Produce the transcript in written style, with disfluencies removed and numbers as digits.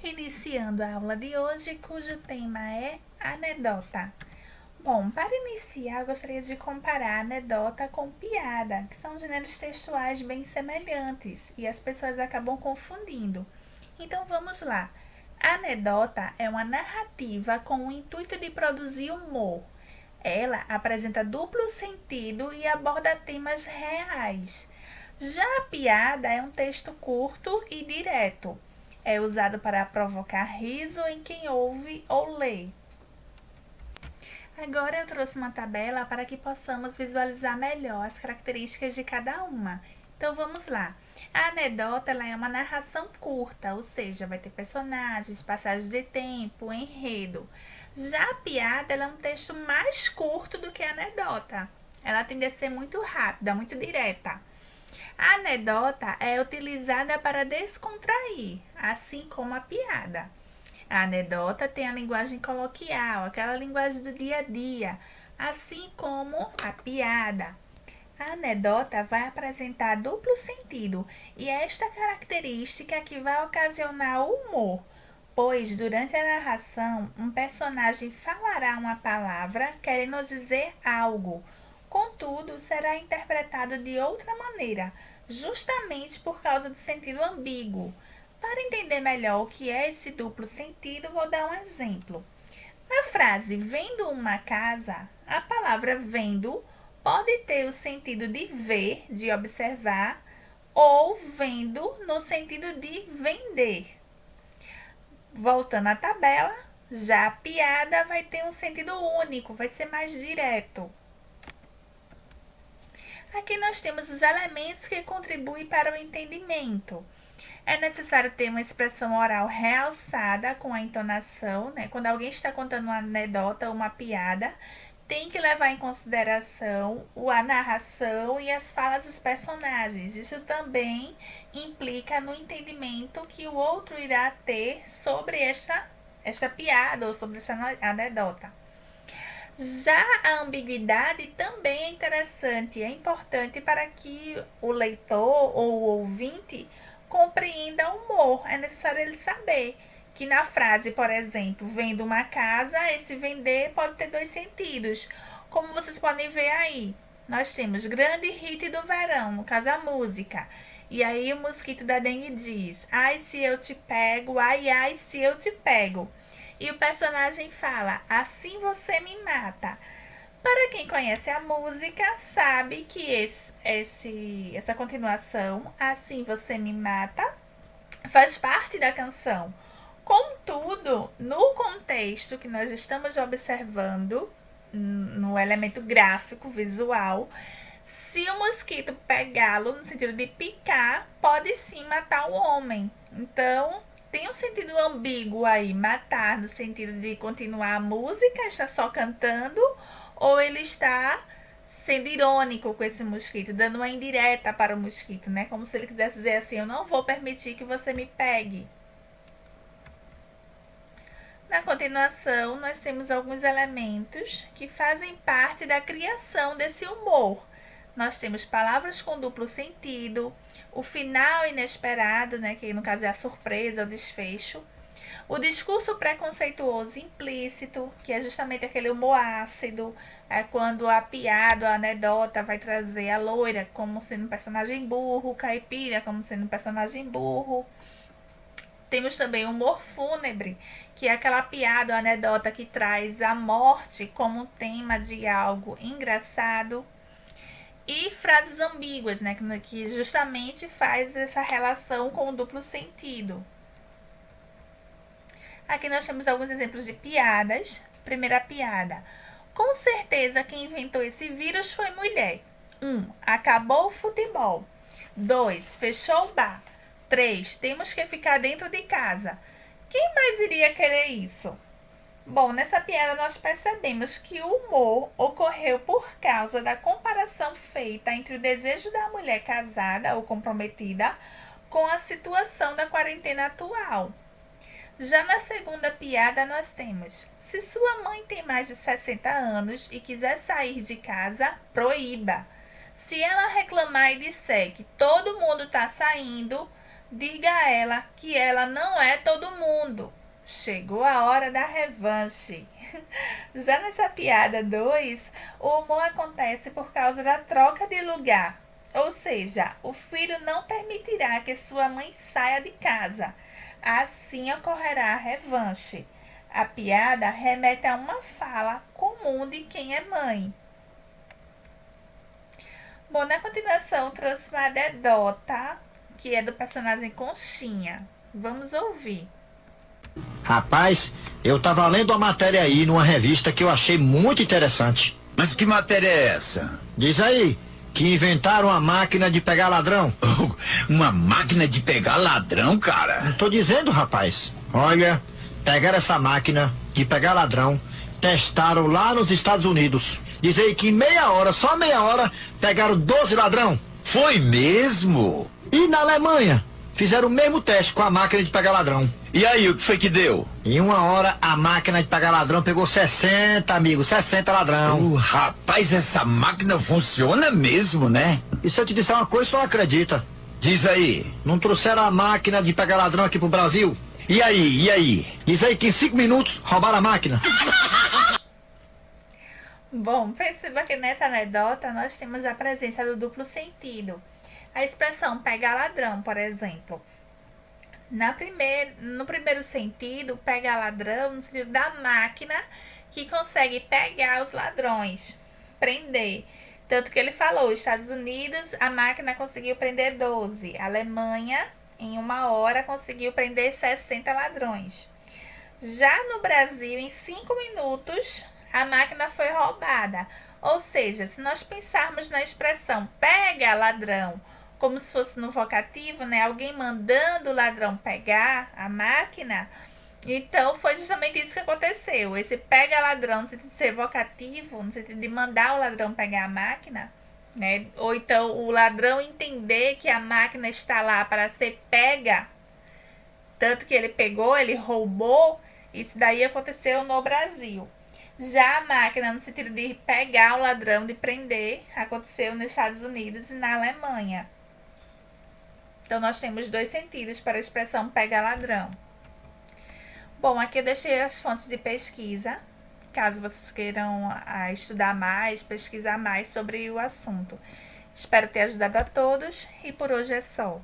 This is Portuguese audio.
iniciando a aula de hoje, cujo tema é anedota. Bom, para iniciar, eu gostaria de comparar anedota com piada, que são gêneros textuais bem semelhantes e as pessoas acabam confundindo. Então vamos lá. A anedota é uma narrativa com o intuito de produzir humor. Ela apresenta duplo sentido e aborda temas reais. Já a piada é um texto curto e direto. É usado para provocar riso em quem ouve ou lê. Agora eu trouxe uma tabela para que possamos visualizar melhor as características de cada uma. Então vamos lá. A anedota ela é uma narração curta, ou seja, vai ter personagens, passagens de tempo, enredo. Já a piada ela é um texto mais curto do que a anedota. Ela tende a ser muito rápida, muito direta. A anedota é utilizada para descontrair, assim como a piada. A anedota tem a linguagem coloquial, aquela linguagem do dia a dia, assim como a piada. A anedota vai apresentar duplo sentido e é esta característica que vai ocasionar o humor, pois durante a narração um personagem falará uma palavra querendo dizer algo, contudo será interpretado de outra maneira, justamente por causa do sentido ambíguo. Para entender melhor o que é esse duplo sentido, vou dar um exemplo. Na frase vendo uma casa, a palavra vendo pode ter o sentido de ver, de observar, ou vendo no sentido de vender. Voltando à tabela, já a piada vai ter um sentido único, vai ser mais direto. Aqui nós temos os elementos que contribuem para o entendimento. É necessário ter uma expressão oral realçada com a entonação, né? Quando alguém está contando uma anedota ou uma piada, tem que levar em consideração a narração e as falas dos personagens. Isso também implica no entendimento que o outro irá ter sobre esta piada ou sobre essa anedota. Já a ambiguidade também é interessante, é importante para que o leitor ou o ouvinte compreenda o humor. É necessário ele saber que na frase, por exemplo, vendo uma casa, esse vender pode ter dois sentidos. Como vocês podem ver aí, nós temos grande hit do verão, no caso a música. E aí o mosquito da dengue diz: ai se eu te pego, ai ai se eu te pego. E o personagem fala: assim você me mata. Para quem conhece a música, sabe que essa continuação, assim você me mata, faz parte da canção. Contudo, no contexto que nós estamos observando, no elemento gráfico, visual, se o mosquito pegá-lo no sentido de picar, pode sim matar o homem. Então, tem um sentido ambíguo aí, matar no sentido de continuar a música, está só cantando, ou ele está sendo irônico com esse mosquito, dando uma indireta para o mosquito, né? Como se ele quisesse dizer assim: eu não vou permitir que você me pegue. Na continuação, nós temos alguns elementos que fazem parte da criação desse humor. Nós temos palavras com duplo sentido, o final inesperado, né, que no caso é a surpresa, o desfecho, o discurso preconceituoso implícito, que é justamente aquele humor ácido, é quando a piada, a anedota vai trazer a loira como sendo um personagem burro, caipira como sendo um personagem burro. Temos também o humor fúnebre, que é aquela piada ou anedota que traz a morte como tema de algo engraçado. E frases ambíguas, né, que justamente faz essa relação com o duplo sentido. Aqui nós temos alguns exemplos de piadas. Primeira piada: com certeza quem inventou esse vírus foi mulher. 1. Acabou o futebol. 2. Fechou o bar. 3. Temos que ficar dentro de casa. Quem mais iria querer isso? Bom, nessa piada nós percebemos que o humor ocorreu por causa da comparação feita entre o desejo da mulher casada ou comprometida com a situação da quarentena atual. Já na segunda piada nós temos: se sua mãe tem mais de 60 anos e quiser sair de casa, proíba. Se ela reclamar e disser que todo mundo está saindo, diga a ela que ela não é todo mundo. chegou a hora da revanche. Já nessa piada 2, o humor acontece por causa da troca de lugar. Ou seja, o filho não permitirá que sua mãe saia de casa. Assim ocorrerá a revanche. A piada remete a uma fala comum de quem é mãe. Bom, na continuação trouxe uma anedota que é do personagem Conchinha. Vamos ouvir. Rapaz, eu tava lendo uma matéria aí numa revista que eu achei muito interessante. Mas que matéria é essa? Diz aí que inventaram uma máquina de pegar ladrão. Uma máquina de pegar ladrão, cara? Tô dizendo, rapaz. Olha, pegaram essa máquina de pegar ladrão, testaram lá nos Estados Unidos. Diz aí que em meia hora, só meia hora, pegaram 12 ladrão. Foi mesmo? E na Alemanha, fizeram o mesmo teste com a máquina de pegar ladrão. E aí, o que foi que deu? Em uma hora, a máquina de pegar ladrão pegou 60, amigo, 60 ladrão. Rapaz, essa máquina funciona mesmo, né? E se eu te disser uma coisa, você não acredita. Diz aí. Não trouxeram a máquina de pegar ladrão aqui pro Brasil? E aí, e aí? Diz aí que em 5 minutos roubaram a máquina. Bom, perceba que nessa anedota nós temos a presença do duplo sentido. A expressão pegar ladrão, por exemplo. No primeiro sentido, pegar ladrão no sentido da máquina que consegue pegar os ladrões, prender. Tanto que ele falou, Estados Unidos, a máquina conseguiu prender 12. A Alemanha, em uma hora, conseguiu prender 60 ladrões. Já no Brasil, em 5 minutos, a máquina foi roubada. Ou seja, se nós pensarmos na expressão pega ladrão, como se fosse no vocativo, né? Alguém mandando o ladrão pegar a máquina. Então, foi justamente isso que aconteceu. Esse pega ladrão, no sentido de ser vocativo, no sentido de mandar o ladrão pegar a máquina, né? Ou então o ladrão entender que a máquina está lá para ser pega, tanto que ele pegou, ele roubou. Isso daí aconteceu no Brasil. Já a máquina, no sentido de pegar o ladrão, de prender, aconteceu nos Estados Unidos e na Alemanha. Então, nós temos 2 sentidos para a expressão pega ladrão. Bom, aqui eu deixei as fontes de pesquisa, caso vocês queiram estudar mais, pesquisar mais sobre o assunto. Espero ter ajudado a todos e por hoje é só.